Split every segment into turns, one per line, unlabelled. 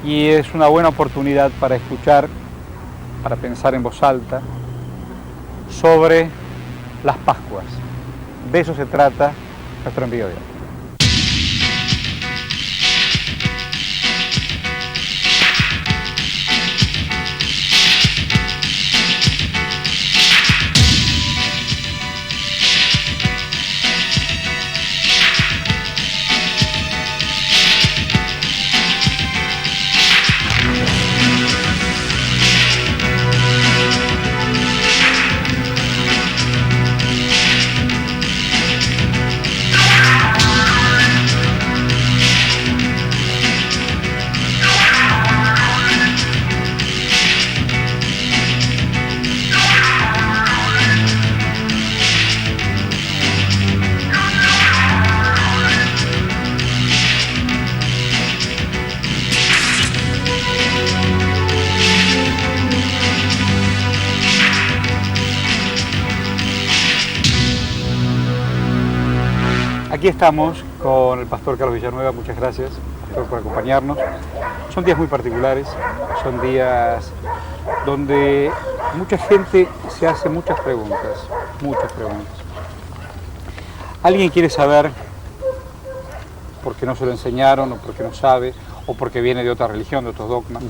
y es una buena oportunidad para escuchar, para pensar en voz alta sobre las Pascuas. De eso se trata nuestro envío de hoy. Aquí estamos con el pastor Carlos Villanueva, muchas gracias, pastor, por acompañarnos. Son días muy particulares, son días donde mucha gente se hace muchas preguntas. Alguien quiere saber por qué no se lo enseñaron, o por qué no sabe, o porque viene de otra religión, de otros dogmas.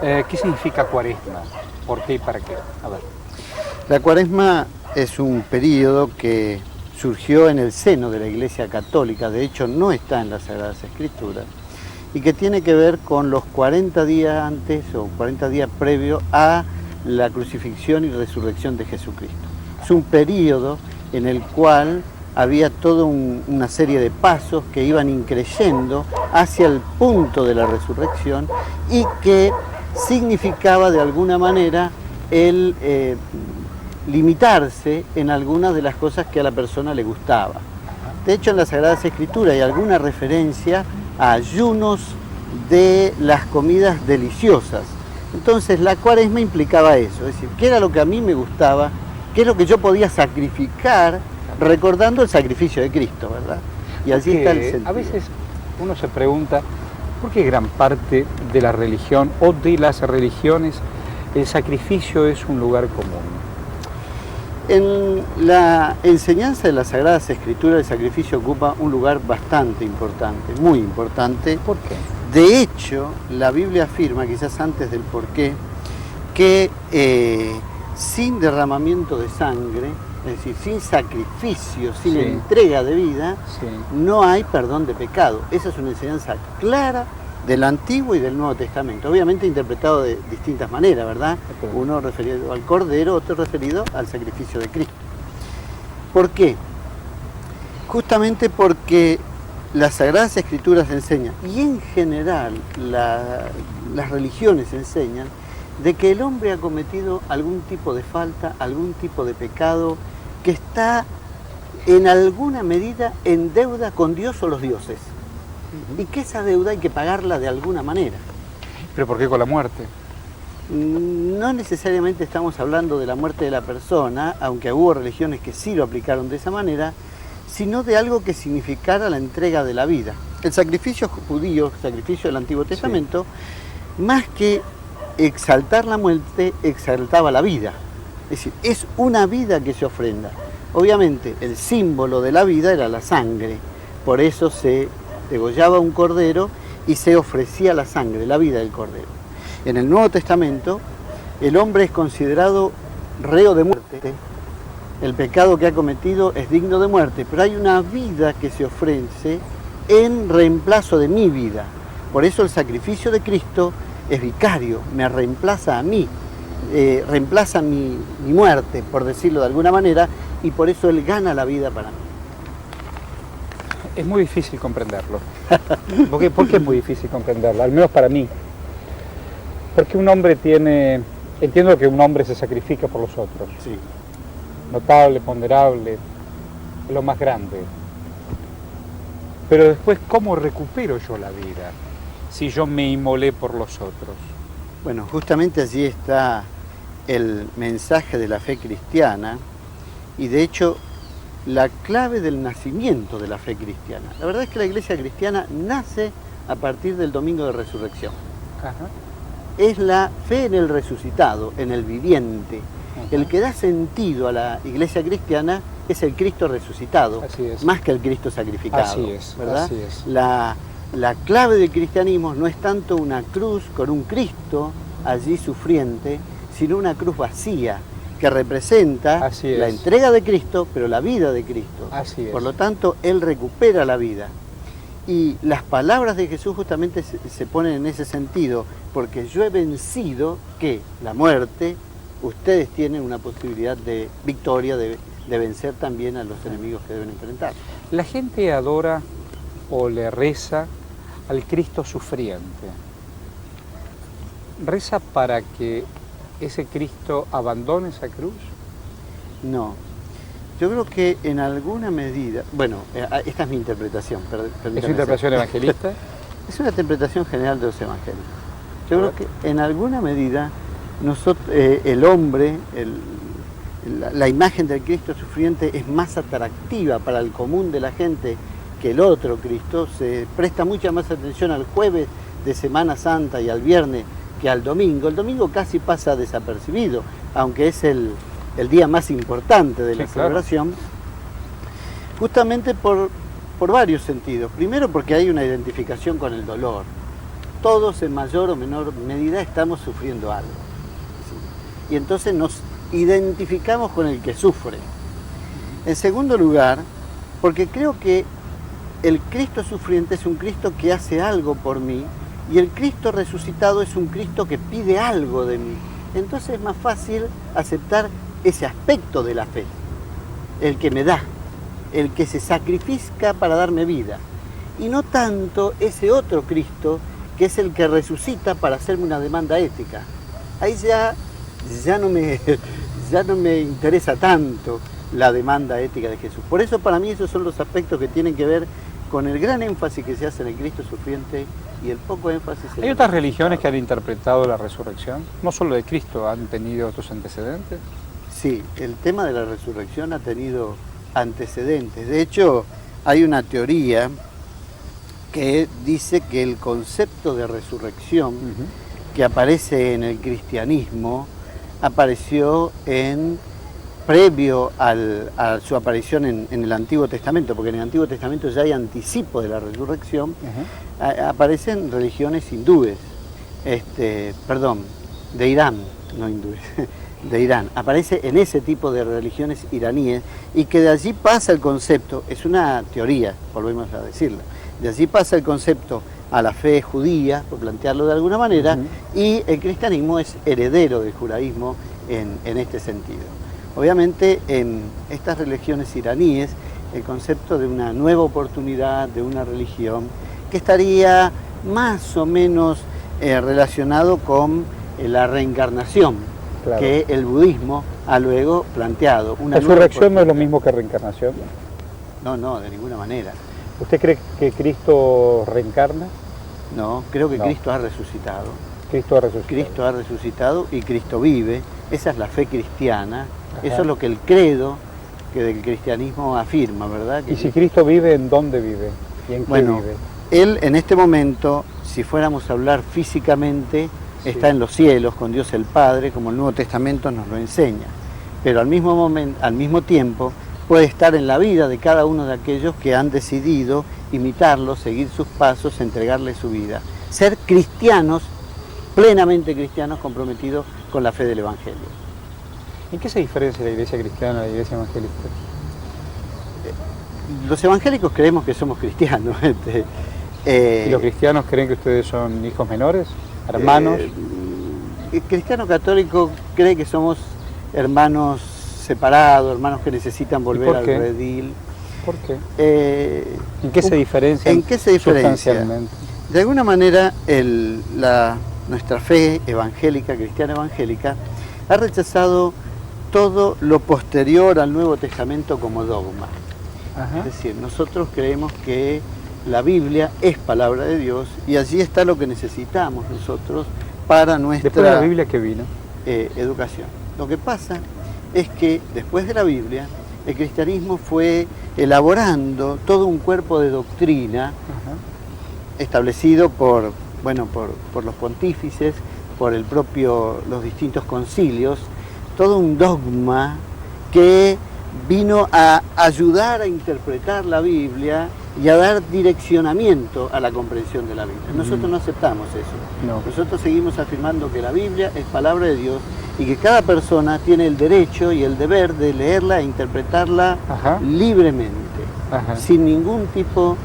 ¿Qué significa Cuaresma? ¿Por qué y para qué? A ver.
La Cuaresma es un periodo que surgió en el seno de la Iglesia Católica, de hecho no está en las Sagradas Escrituras, y que tiene que ver con los 40 días antes o 40 días previo a la crucifixión y resurrección de Jesucristo. Es un periodo en el cual había toda una serie de pasos que iban increyendo hacia el punto de la resurrección y que significaba de alguna manera el limitarse en algunas de las cosas que a la persona le gustaba. De hecho, en las Sagradas Escrituras hay alguna referencia a ayunos de las comidas deliciosas. Entonces, la Cuaresma implicaba eso, es decir, qué era lo que a mí me gustaba, qué es lo que yo podía sacrificar, recordando el sacrificio de Cristo, ¿verdad? Y allí está el sentido.
A veces uno se pregunta, ¿por qué gran parte de la religión o de las religiones el sacrificio es un lugar común?
En la enseñanza de las Sagradas Escrituras el sacrificio ocupa un lugar bastante importante, muy importante.
¿Por qué?
De hecho, la Biblia afirma, quizás antes del porqué, que sin derramamiento de sangre, es decir, sin sacrificio, sin entrega de vida, no hay perdón de pecado. Esa es una enseñanza clara del Antiguo y del Nuevo Testamento, obviamente interpretado de distintas maneras, ¿verdad? Uno referido al Cordero, otro referido al sacrificio de Cristo. ¿Por qué? Justamente porque las Sagradas Escrituras enseñan, y en general las religiones enseñan, de que el hombre ha cometido algún tipo de falta, algún tipo de pecado, que está en alguna medida en deuda con Dios o los dioses. Y que esa deuda hay que pagarla de alguna manera.
¿Pero por qué con la muerte?
No necesariamente estamos hablando de la muerte de la persona, aunque hubo religiones que sí lo aplicaron de esa manera, sino de algo que significara la entrega de la vida. El sacrificio judío, el sacrificio del Antiguo Testamento, más que exaltar la muerte, exaltaba la vida. Es decir, es una vida que se ofrenda. Obviamente, el símbolo de la vida era la sangre, por eso se degollaba un cordero y se ofrecía la sangre, la vida del cordero. En el Nuevo Testamento, el hombre es considerado reo de muerte. El pecado que ha cometido es digno de muerte, pero hay una vida que se ofrece en reemplazo de mi vida. Por eso el sacrificio de Cristo es vicario, me reemplaza a mí, reemplaza mi muerte, por decirlo de alguna manera, y por eso Él gana la vida para mí.
Es muy difícil comprenderlo. ¿Por qué es muy difícil comprenderlo? Al menos para mí. Porque un hombre entiendo que un hombre se sacrifica por los otros.
Sí.
Notable, ponderable, lo más grande. Pero después, ¿cómo recupero yo la vida si yo me inmolé por los otros?
Bueno, justamente allí está el mensaje de la fe cristiana y de hecho la clave del nacimiento de la fe cristiana. La verdad es que la iglesia cristiana nace a partir del domingo de resurrección.
Ajá.
Es la fe en el resucitado, en el viviente.
Ajá.
El que da sentido a la iglesia cristiana es el Cristo resucitado,
Así es.
más que el Cristo sacrificado.
Así es,
¿verdad?
así es.
La clave del cristianismo no es tanto una cruz con un Cristo allí sufriente, sino una cruz vacía que representa
Así es.
la entrega de Cristo, pero la vida de Cristo.
Así es.
Por lo tanto, Él recupera la vida. Y las palabras de Jesús justamente se ponen en ese sentido, porque yo he vencido que la muerte, ustedes tienen una posibilidad de victoria, de vencer también a los enemigos que deben enfrentar.
La gente adora o le reza al Cristo sufriente. ¿Reza para que ese Cristo abandone esa cruz?
No. Yo creo que en alguna medida, bueno, esta es mi interpretación.
¿Es su interpretación evangelista?
Es una interpretación general de los evangelios. Yo creo que en alguna medida nosotros, el hombre, la imagen del Cristo sufriente es más atractiva para el común de la gente que el otro Cristo. Se presta mucha más atención al jueves de Semana Santa y al viernes que al domingo. El domingo casi pasa desapercibido, aunque es el día más importante de la celebración, justamente por varios sentidos. Primero, porque hay una identificación con el dolor. Todos en mayor o menor medida estamos sufriendo algo. ¿Sí? Y entonces nos identificamos con el que sufre. En segundo lugar, porque creo que el Cristo sufriente es un Cristo que hace algo por mí, y el Cristo resucitado es un Cristo que pide algo de mí. Entonces es más fácil aceptar ese aspecto de la fe, el que me da, el que se sacrifica para darme vida, y no tanto ese otro Cristo que es el que resucita para hacerme una demanda ética. Ahí ya no me interesa tanto la demanda ética de Jesús. Por eso para mí esos son los aspectos que tienen que ver con el gran énfasis que se hace en el Cristo sufriente y el poco énfasis en
¿Hay otras religiones que han interpretado la resurrección? ¿No solo de Cristo, han tenido otros antecedentes?
Sí, el tema de la resurrección ha tenido antecedentes. De hecho, hay una teoría que dice que el concepto de resurrección que aparece en el cristianismo apareció previo a su aparición en el Antiguo Testamento, porque en el Antiguo Testamento ya hay anticipo de la resurrección. Aparecen religiones hindúes, de Irán, no hindúes, de Irán. Aparece en ese tipo de religiones iraníes y que de allí pasa el concepto, es una teoría, volvemos a decirlo, de allí pasa el concepto a la fe judía, por plantearlo de alguna manera, y el cristianismo es heredero del judaísmo en este sentido. Obviamente en estas religiones iraníes el concepto de una nueva oportunidad, de una religión, que estaría más o menos relacionado con la reencarnación, claro, que el budismo ha luego planteado.
¿La resurrección no es lo mismo que reencarnación?
No, de ninguna manera.
¿Usted cree que Cristo reencarna?
No, creo que no. Cristo ha resucitado.
Cristo ha resucitado.
Cristo ha resucitado y Cristo vive. Esa es la fe cristiana. Ajá. Eso es lo que el credo que del cristianismo afirma, ¿verdad?
¿Y si Cristo vive, en dónde vive? ¿Y en qué vive?
Él en este momento, si fuéramos a hablar físicamente, está en los cielos con Dios el Padre, como el Nuevo Testamento nos lo enseña. Pero al mismo tiempo, puede estar en la vida de cada uno de aquellos que han decidido imitarlo, seguir sus pasos, entregarle su vida. Ser cristianos, plenamente cristianos, comprometidos con la fe del Evangelio.
¿En qué se diferencia la iglesia cristiana de la iglesia evangélica?
Los evangélicos creemos que somos cristianos.
¿Y los cristianos creen que ustedes son hijos menores, hermanos?
El cristiano católico cree que somos hermanos separados, hermanos que necesitan volver al redil.
¿Por qué? ¿En qué se diferencia?
¿En qué se diferencia? De alguna manera, nuestra fe evangélica, cristiana evangélica, ha rechazado todo lo posterior al Nuevo Testamento como dogma. Ajá. Es decir, nosotros creemos que la Biblia es palabra de Dios y allí está lo que necesitamos nosotros para nuestra
después de la Biblia que vino
educación. Lo que pasa es que después de la Biblia el cristianismo fue elaborando todo un cuerpo de doctrina. Ajá. establecido por los pontífices, por los distintos concilios, todo un dogma que vino a ayudar a interpretar la Biblia y a dar direccionamiento a la comprensión de la Biblia. Nosotros no aceptamos eso.
No.
Nosotros seguimos afirmando que la Biblia es palabra de Dios y que cada persona tiene el derecho y el deber de leerla e interpretarla libremente, sin ningún tipo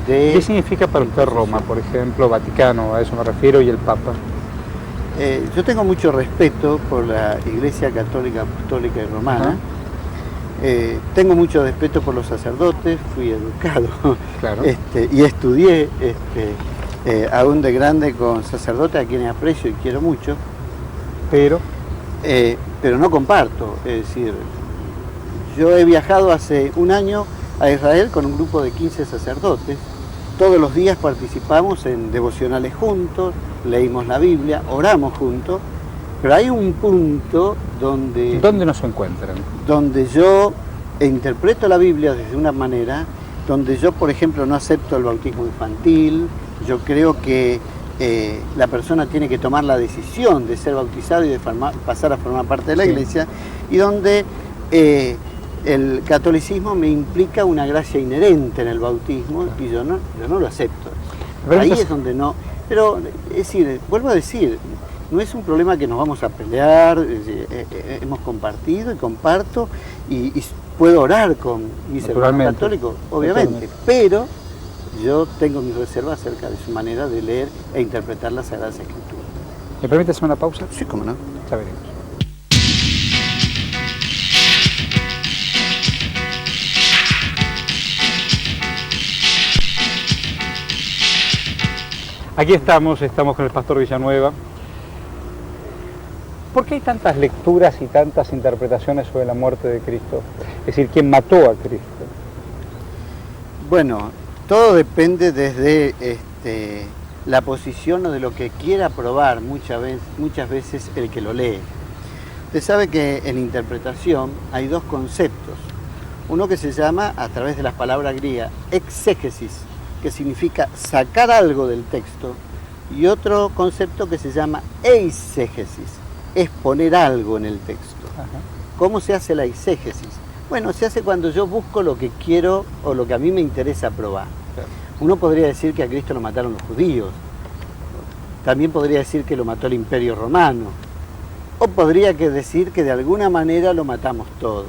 de...
¿Qué significa para usted Roma, por ejemplo, Vaticano? A eso me refiero, y el Papa.
Yo tengo mucho respeto por la Iglesia Católica Apostólica y Romana. Tengo mucho respeto por los sacerdotes, fui educado y estudié aún de grande con sacerdotes a quienes aprecio y quiero mucho, pero no comparto. Es decir, yo he viajado hace un año a Israel con un grupo de 15 sacerdotes. Todos los días participamos en devocionales juntos, leímos la Biblia, oramos juntos, pero hay un punto donde...
¿Dónde nos encuentran?
Donde yo interpreto la Biblia desde una manera, donde yo, por ejemplo, no acepto el bautismo infantil. Yo creo que la persona tiene que tomar la decisión de ser bautizado y de pasar a formar parte de la Iglesia, y donde el catolicismo me implica una gracia inherente en el bautismo y yo no lo acepto. Pero ahí es donde no... Pero, es decir, vuelvo a decir, no es un problema que nos vamos a pelear, hemos compartido y comparto y puedo orar con mis hermanos católicos, obviamente, pero yo tengo mis reservas acerca de su manera de leer e interpretar las Sagradas Escrituras.
¿Me permite hacer una pausa?
Sí, cómo no.
Ya veremos. Aquí estamos con el pastor Villanueva. ¿Por qué hay tantas lecturas y tantas interpretaciones sobre la muerte de Cristo? Es decir, ¿quién mató a Cristo?
Bueno, todo depende desde la posición o de lo que quiera probar muchas veces el que lo lee. Usted sabe que en interpretación hay dos conceptos. Uno que se llama, a través de las palabras griegas, exégesis, que significa sacar algo del texto, y otro concepto que se llama eisegesis, es poner algo en el texto. ¿Cómo se hace la eisegesis? Bueno, se hace cuando yo busco lo que quiero o lo que a mí me interesa probar. Uno podría decir que a Cristo lo mataron los judíos, también podría decir que lo mató el Imperio Romano, o podría decir que de alguna manera lo matamos todos.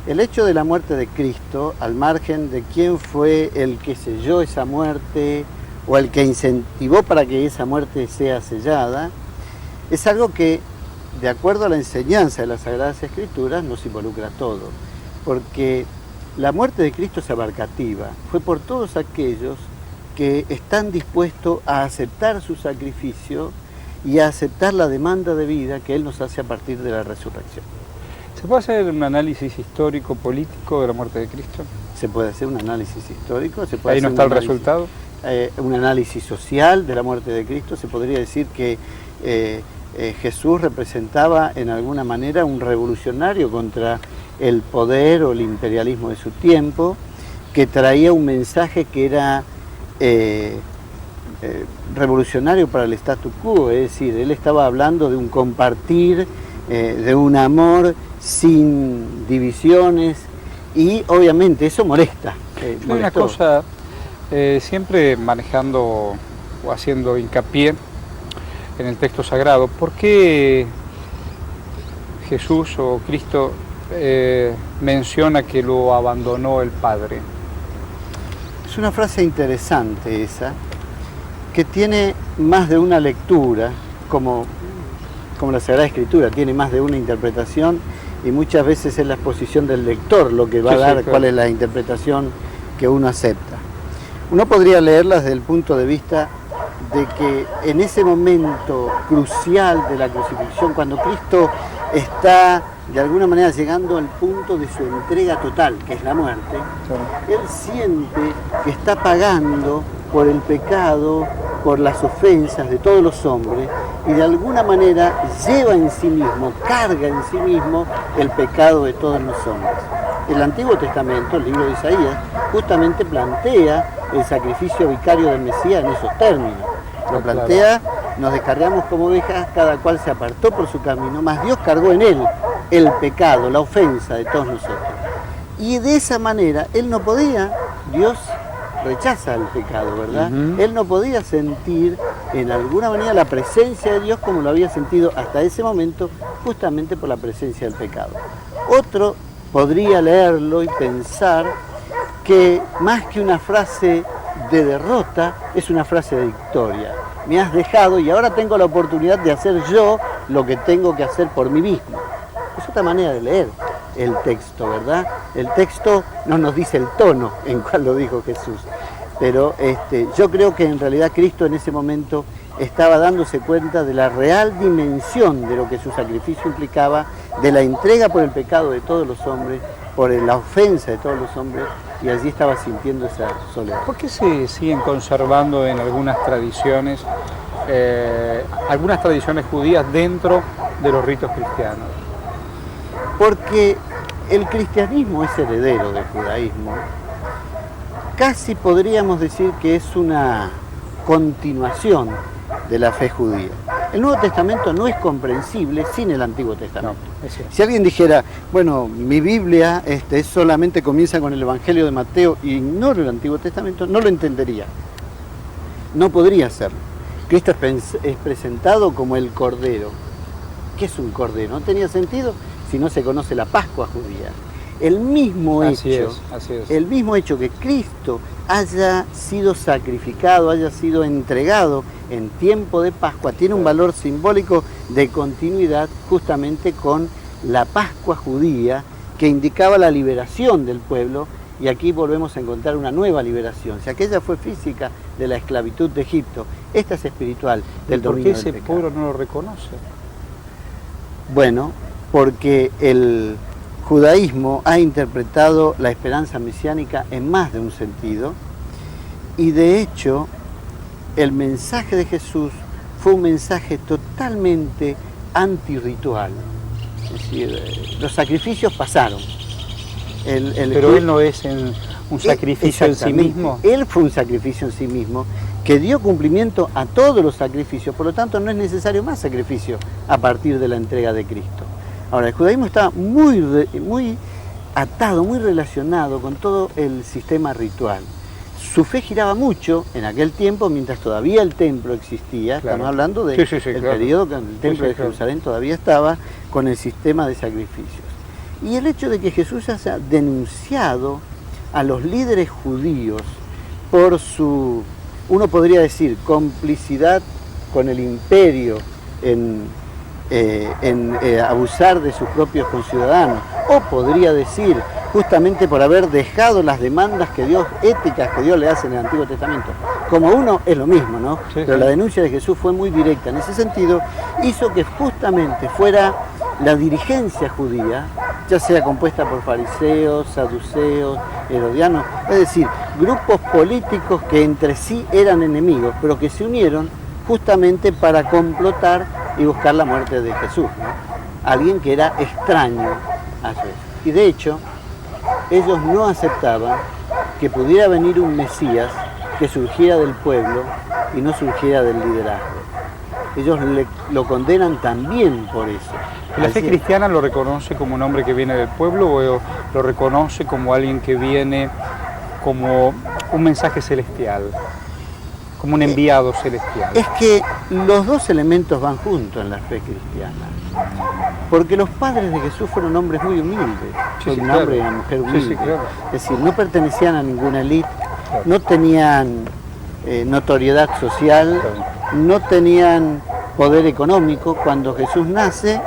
El hecho de la muerte de Cristo, al margen de quién fue el que selló esa muerte o el que incentivó para que esa muerte sea sellada, es algo que, de acuerdo a la enseñanza de las Sagradas Escrituras, nos involucra a todos, porque la muerte de Cristo es abarcativa, fue por todos aquellos que están dispuestos a aceptar su sacrificio y a aceptar la demanda de vida que Él nos hace a partir de la resurrección.
¿Se puede hacer un análisis histórico, político de la muerte de Cristo?
Se puede hacer un análisis histórico, se puede
¿Ahí no
hacer
está el resultado?
Un análisis social de la muerte de Cristo. Se podría decir que Jesús representaba en alguna manera un revolucionario contra el poder o el imperialismo de su tiempo, que traía un mensaje que era revolucionario para el statu quo, es decir, él estaba hablando de un compartir, de un amor sin divisiones, y obviamente eso molesta.
Hay una cosa, siempre manejando o haciendo hincapié en el texto sagrado, ¿por qué Jesús o Cristo menciona que lo abandonó el Padre?
Es una frase interesante esa, que tiene más de una lectura, como la Sagrada Escritura, tiene más de una interpretación, y muchas veces es la exposición del lector lo que va a dar claro. Cuál es la interpretación que uno acepta. Uno podría leerla desde el punto de vista de que en ese momento crucial de la crucifixión, cuando Cristo está de alguna manera llegando al punto de su entrega total, que es la muerte, Él siente que está pagando por el pecado, por las ofensas de todos los hombres, y de alguna manera lleva en sí mismo, carga en sí mismo el pecado de todos los hombres. el Antiguo Testamento, el libro de Isaías, justamente plantea el sacrificio vicario del Mesías en esos términos. Lo plantea, nos descargamos como ovejas, cada cual se apartó por su camino, mas Dios cargó en él el pecado, la ofensa de todos nosotros. Y de esa manera, él no podía, Dios rechaza el pecado, ¿verdad? Él no podía sentir en alguna manera la presencia de Dios como lo había sentido hasta ese momento, justamente por la presencia del pecado. Otro podría leerlo y pensar que más que una frase de derrota, es una frase de victoria. Me has dejado y ahora tengo la oportunidad de hacer yo lo que tengo que hacer por mí mismo. Es otra manera de leer el texto, ¿verdad? El texto no nos dice el tono en cual lo dijo Jesús, pero yo creo que en realidad Cristo en ese momento estaba dándose cuenta de la real dimensión de lo que su sacrificio implicaba, de la entrega por el pecado de todos los hombres, por la ofensa de todos los hombres, y allí estaba sintiendo esa soledad.
¿Por qué se siguen conservando en algunas tradiciones judías dentro de los ritos cristianos?
Porque el cristianismo es heredero del judaísmo. Casi podríamos decir que es una continuación de la fe judía. El Nuevo Testamento no es comprensible sin el Antiguo Testamento.
No,
si alguien dijera, bueno, mi Biblia solamente comienza con el Evangelio de Mateo y ignoro el Antiguo Testamento, no lo entendería. No podría hacerlo. Cristo es presentado como el Cordero. ¿Qué es un Cordero? No tenía sentido si no se conoce la Pascua judía. El mismo hecho que Cristo haya sido sacrificado, haya sido entregado en tiempo de Pascua, tiene un valor simbólico de continuidad justamente con la Pascua judía que indicaba la liberación del pueblo, y aquí volvemos a encontrar una nueva liberación. Si aquella fue física de la esclavitud de Egipto, esta es espiritual del dominio del pecado.
¿Por qué ese pueblo no lo reconoce?
Bueno, porque el judaísmo ha interpretado la esperanza mesiánica en más de un sentido, y de hecho el mensaje de Jesús fue un mensaje totalmente antirritual. Es decir, los sacrificios pasaron.
Pero él no es un sacrificio en sí mismo.
Él fue un sacrificio en sí mismo que dio cumplimiento a todos los sacrificios, por lo tanto no es necesario más sacrificio a partir de la entrega de Cristo. Ahora, el judaísmo está muy atado, muy relacionado con todo el sistema ritual. Su fe giraba mucho en aquel tiempo, mientras todavía el templo existía. Claro. Estamos hablando del periodo que el templo de Jerusalén todavía estaba con el sistema de sacrificios. Y el hecho de que Jesús haya denunciado a los líderes judíos por su, uno podría decir, complicidad con el imperio en abusar de sus propios conciudadanos, o podría decir justamente por haber dejado las demandas éticas que Dios le hace en el Antiguo Testamento. Como uno es lo mismo, ¿no? Pero la denuncia de Jesús fue muy directa. En ese sentido, hizo que justamente fuera la dirigencia judía, ya sea compuesta por fariseos, saduceos, herodianos, es decir, grupos políticos que entre sí eran enemigos, pero que se unieron justamente para complotar y buscar la muerte de Jesús, ¿no? Alguien que era extraño a eso. Y de hecho, ellos no aceptaban que pudiera venir un Mesías que surgiera del pueblo y no surgiera del liderazgo. Ellos lo condenan también por eso.
¿La fe cristiana lo reconoce como un hombre que viene del pueblo o lo reconoce como alguien que viene como un mensaje celestial? Como un enviado celestial.
Es que los dos elementos van juntos en la fe cristiana. Porque los padres de Jesús fueron hombres muy humildes. Un hombre y una mujer humilde. Es decir, no pertenecían a ninguna élite, no tenían notoriedad social, no tenían poder económico. Cuando Jesús nace,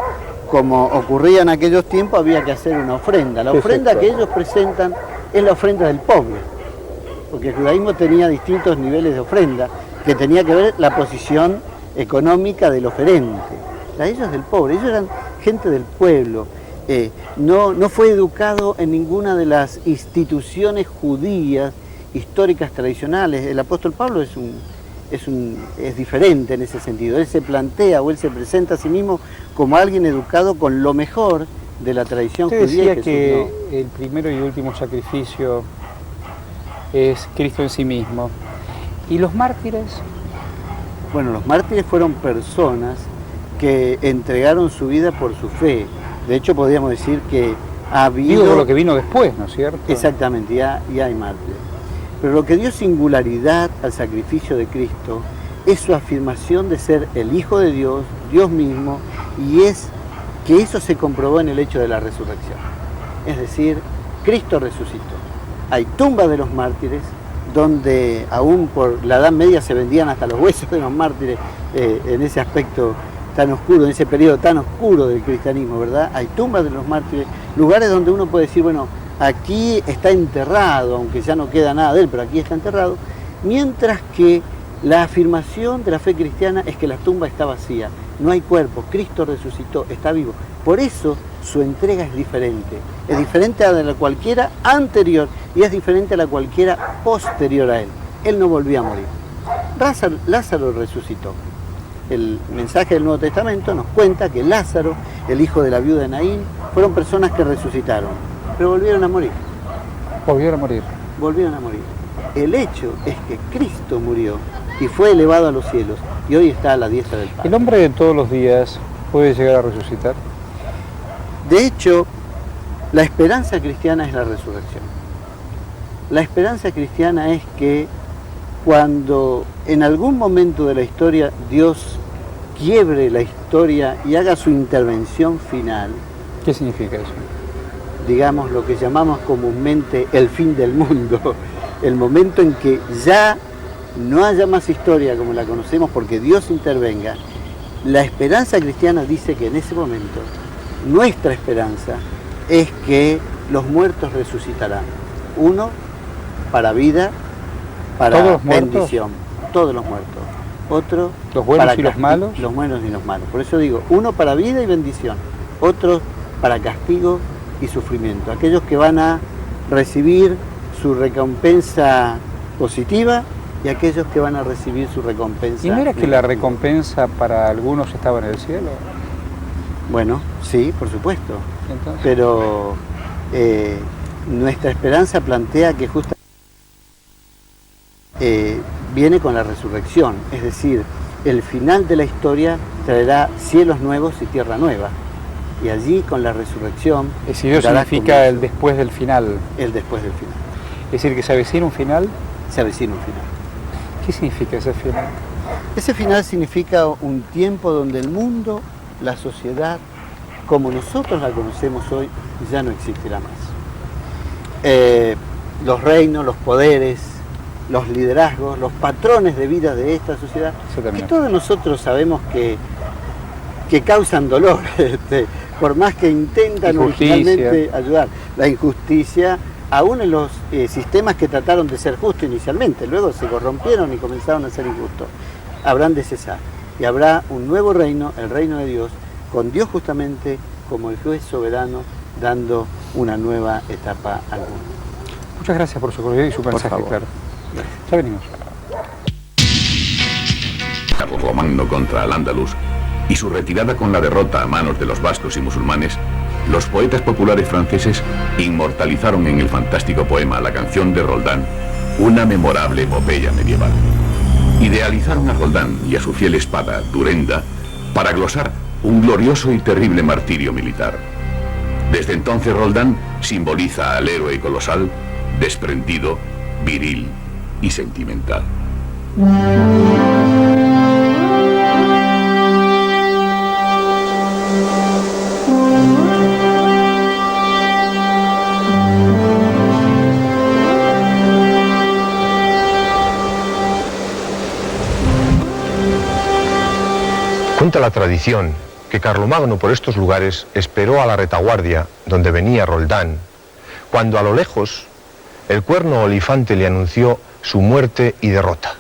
como ocurría en aquellos tiempos, había que hacer una ofrenda. La ofrenda que ellos presentan es la ofrenda del pobre. Porque el judaísmo tenía distintos niveles de ofrenda, que tenía que ver la posición económica del oferente. La de ellos del pobre, ellos eran gente del pueblo. No fue educado en ninguna de las instituciones judías históricas tradicionales. El apóstol Pablo es diferente en ese sentido. Él se plantea o él se presenta a sí mismo como alguien educado con lo mejor de la tradición
Usted
judía.
decía
Jesús
que
no.
el primero y último sacrificio es Cristo en sí mismo. ¿Y los mártires?
Bueno, los mártires fueron personas que entregaron su vida por su fe. De hecho, podríamos decir que ha habido...
Digo lo que vino después, ¿no es cierto?
Exactamente, ya hay mártires. Pero lo que dio singularidad al sacrificio de Cristo es su afirmación de ser el Hijo de Dios, Dios mismo, y es que eso se comprobó en el hecho de la resurrección. Es decir, Cristo resucitó. Hay tumbas de los mártires, donde aún por la Edad Media se vendían hasta los huesos de los mártires, en ese aspecto tan oscuro, en ese periodo tan oscuro del cristianismo, ¿verdad? Hay tumbas de los mártires, lugares donde uno puede decir, bueno, aquí está enterrado, aunque ya no queda nada de él, pero aquí está enterrado, mientras que la afirmación de la fe cristiana es que la tumba está vacía, no hay cuerpo, Cristo resucitó, está vivo. Por eso su entrega es diferente a la cualquiera anterior y es diferente a la cualquiera posterior a él. Él no volvió a morir. Lázaro resucitó. El mensaje del Nuevo Testamento nos cuenta que Lázaro, el hijo de la viuda de Naín, fueron personas que resucitaron, pero volvieron a morir.
Volvieron a morir.
Volvieron a morir. El hecho es que Cristo murió y fue elevado a los cielos y hoy está a la diestra del Padre.
¿El hombre de todos los días puede llegar a resucitar?
De hecho, la esperanza cristiana es la resurrección. La esperanza cristiana es que cuando en algún momento de la historia Dios quiebre la historia y haga su intervención final,
¿Qué significa eso?
digamos lo que llamamos comúnmente el fin del mundo, el momento en que ya no haya más historia como la conocemos porque Dios intervenga, la esperanza cristiana dice que en ese momento nuestra esperanza es que los muertos resucitarán. Uno para vida, para
¿Todos los muertos?
bendición, todos los muertos. Otro
¿Los buenos
para
y los malos?
Los buenos y los malos. Por eso digo, uno para vida y bendición, otro para castigo y sufrimiento. Aquellos que van a recibir su recompensa positiva y aquellos que van a recibir su recompensa
¿Y no era que la
negativa.
recompensa para algunos estaba en el cielo?
Bueno, sí, por supuesto.
Entonces,
Pero nuestra esperanza plantea que justamente viene con la resurrección, es decir, el final de la historia traerá cielos nuevos y tierra nueva. Y allí con la resurrección...
es decir, eso
dará
significa
comienzo
el después del final.
el después del final.
Es decir, que se avecina un final.
Se avecina un final.
¿Qué significa ese final?
Ese final significa un tiempo donde el mundo, la sociedad, como nosotros la conocemos hoy, ya no existirá más. Los reinos, los poderes, los liderazgos, los patrones de vida de esta sociedad,
Se
que
terminó.
todos nosotros sabemos que causan dolor, por más que intentan
Injusticia.
originalmente ayudar. La injusticia, aún en los sistemas que trataron de ser justos inicialmente, luego se corrompieron y comenzaron a ser injustos, habrán de cesar. Y habrá un nuevo reino, el reino de Dios, con Dios justamente como el juez soberano, dando una nueva etapa al mundo.
Muchas gracias por su cordialidad y su mensaje,
favor.
claro. Ya venimos.
Carlomagno contra Al-Ándalus y su retirada con la derrota a manos de los vascos y musulmanes, los poetas populares franceses inmortalizaron en el fantástico poema La canción de Roldán una memorable epopeya medieval. Idealizaron a Roldán y a su fiel espada, Durenda, para glosar un glorioso y terrible martirio militar. Desde entonces Roldán simboliza al héroe colosal, desprendido, viril y sentimental.
Cuenta la tradición que Carlomagno por estos lugares esperó a la retaguardia donde venía Roldán, cuando a lo lejos el cuerno olifante le anunció su muerte y derrota.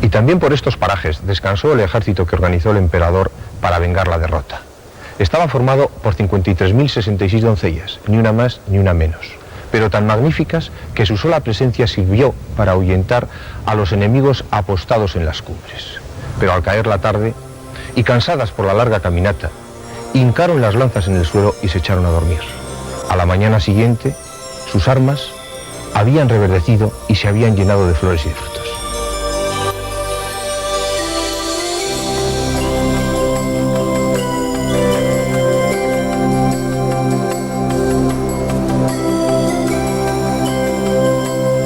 Y también por estos parajes descansó el ejército que organizó el emperador para vengar la derrota. Estaba formado por 53.066 doncellas, ni una más ni una menos, pero tan magníficas que su sola presencia sirvió para ahuyentar a los enemigos apostados en las cumbres. Pero al caer la tarde, y cansadas por la larga caminata, hincaron las lanzas en el suelo y se echaron a dormir. A la mañana siguiente, sus armas habían reverdecido y se habían llenado de flores y de frutos.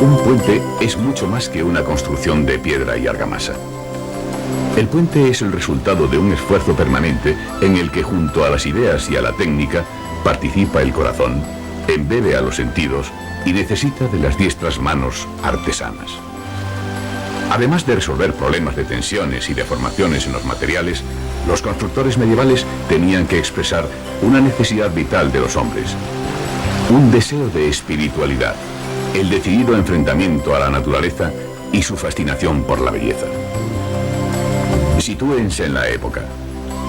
Un puente es mucho más que una construcción de piedra y argamasa. El puente es el resultado de un esfuerzo permanente en el que, junto a las ideas y a la técnica, participa el corazón, embebe a los sentidos y necesita de las diestras manos artesanas. Además de resolver problemas de tensiones y deformaciones en los materiales, los constructores medievales tenían que expresar una necesidad vital de los hombres, un deseo de espiritualidad, el decidido enfrentamiento a la naturaleza y su fascinación por la belleza. Sitúense en la época,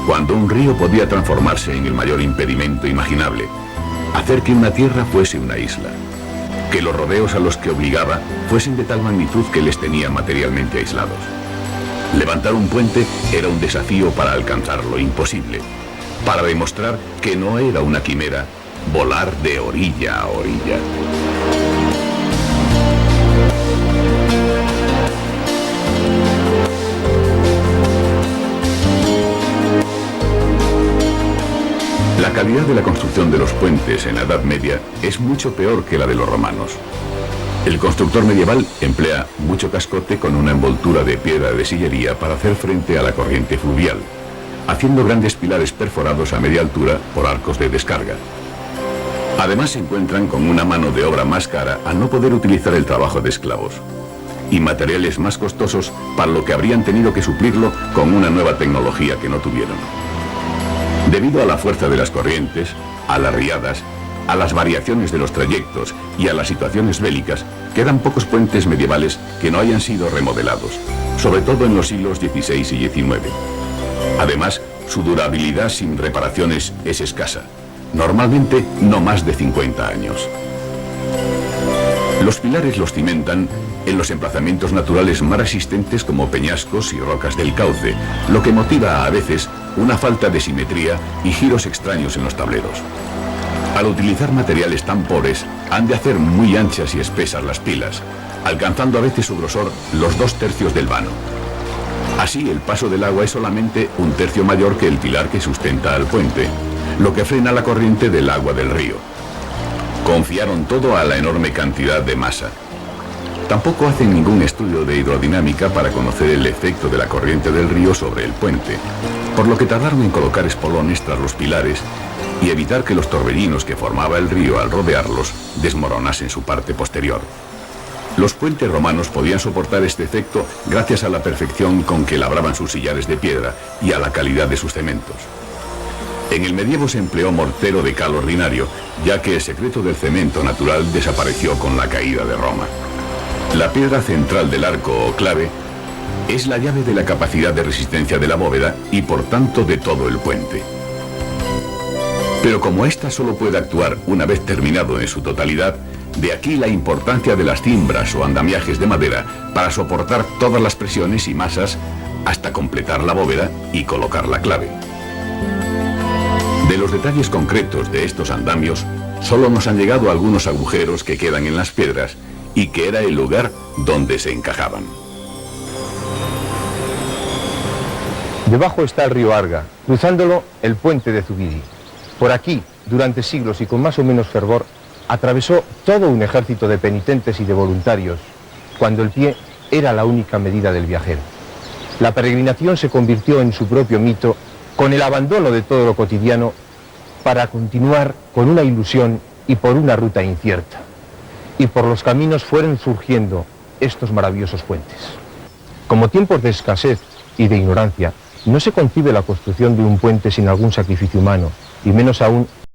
cuando un río podía transformarse en el mayor impedimento imaginable, hacer que una tierra fuese una isla, que los rodeos a los que obligaba fuesen de tal magnitud que les tenía materialmente aislados. Levantar un puente era un desafío para alcanzar lo imposible, para demostrar que no era una quimera volar de orilla a orilla. La calidad de la construcción de los puentes en la Edad Media es mucho peor que la de los romanos. El constructor medieval emplea mucho cascote con una envoltura de piedra de sillería para hacer frente a la corriente fluvial, haciendo grandes pilares perforados a media altura por arcos de descarga. Además se encuentran con una mano de obra más cara al no poder utilizar el trabajo de esclavos, y materiales más costosos para lo que habrían tenido que suplirlo con una nueva tecnología que no tuvieron. Debido a la fuerza de las corrientes, a las riadas, a las variaciones de los trayectos y a las situaciones bélicas, quedan pocos puentes medievales que no hayan sido remodelados, sobre todo en los siglos XVI y XIX. Además, su durabilidad sin reparaciones es escasa, normalmente no más de 50 años. Los pilares los cimentan en los emplazamientos naturales más resistentes como peñascos y rocas del cauce, lo que motiva a veces una falta de simetría y giros extraños en los tableros. Al utilizar materiales tan pobres, han de hacer muy anchas y espesas las pilas, alcanzando a veces su grosor los 2/3 del vano. Así, el paso del agua es solamente 1/3 mayor que el pilar que sustenta al puente, lo que frena la corriente del agua del río. Confiaron todo a la enorme cantidad de masa. Tampoco hacen ningún estudio de hidrodinámica para conocer el efecto de la corriente del río sobre el puente, por lo que tardaron en colocar espolones tras los pilares y evitar que los torbellinos que formaba el río al rodearlos desmoronasen su parte posterior. Los puentes romanos podían soportar este efecto gracias a la perfección con que labraban sus sillares de piedra y a la calidad de sus cementos. En el medievo se empleó mortero de cal ordinario, ya que el secreto del cemento natural desapareció con la caída de Roma. La piedra central del arco o clave es la llave de la capacidad de resistencia de la bóveda y por tanto de todo el puente. Pero como ésta solo puede actuar una vez terminado en su totalidad, de aquí la importancia de las cimbras o andamiajes de madera para soportar todas las presiones y masas hasta completar la bóveda y colocar la clave. De los detalles concretos de estos andamios, solo nos han llegado algunos agujeros que quedan en las piedras y que era el lugar donde se encajaban.
Debajo está el río Arga, cruzándolo el puente de Zubiri. Por aquí, durante siglos y con más o menos fervor, atravesó todo un ejército de penitentes y de voluntarios, cuando el pie era la única medida del viajero. La peregrinación se convirtió en su propio mito, con el abandono de todo lo cotidiano, para continuar con una ilusión y por una ruta incierta. Y por los caminos fueron surgiendo estos maravillosos puentes. Como tiempos de escasez y de ignorancia, no se concibe la construcción de un puente sin algún sacrificio humano, y menos aún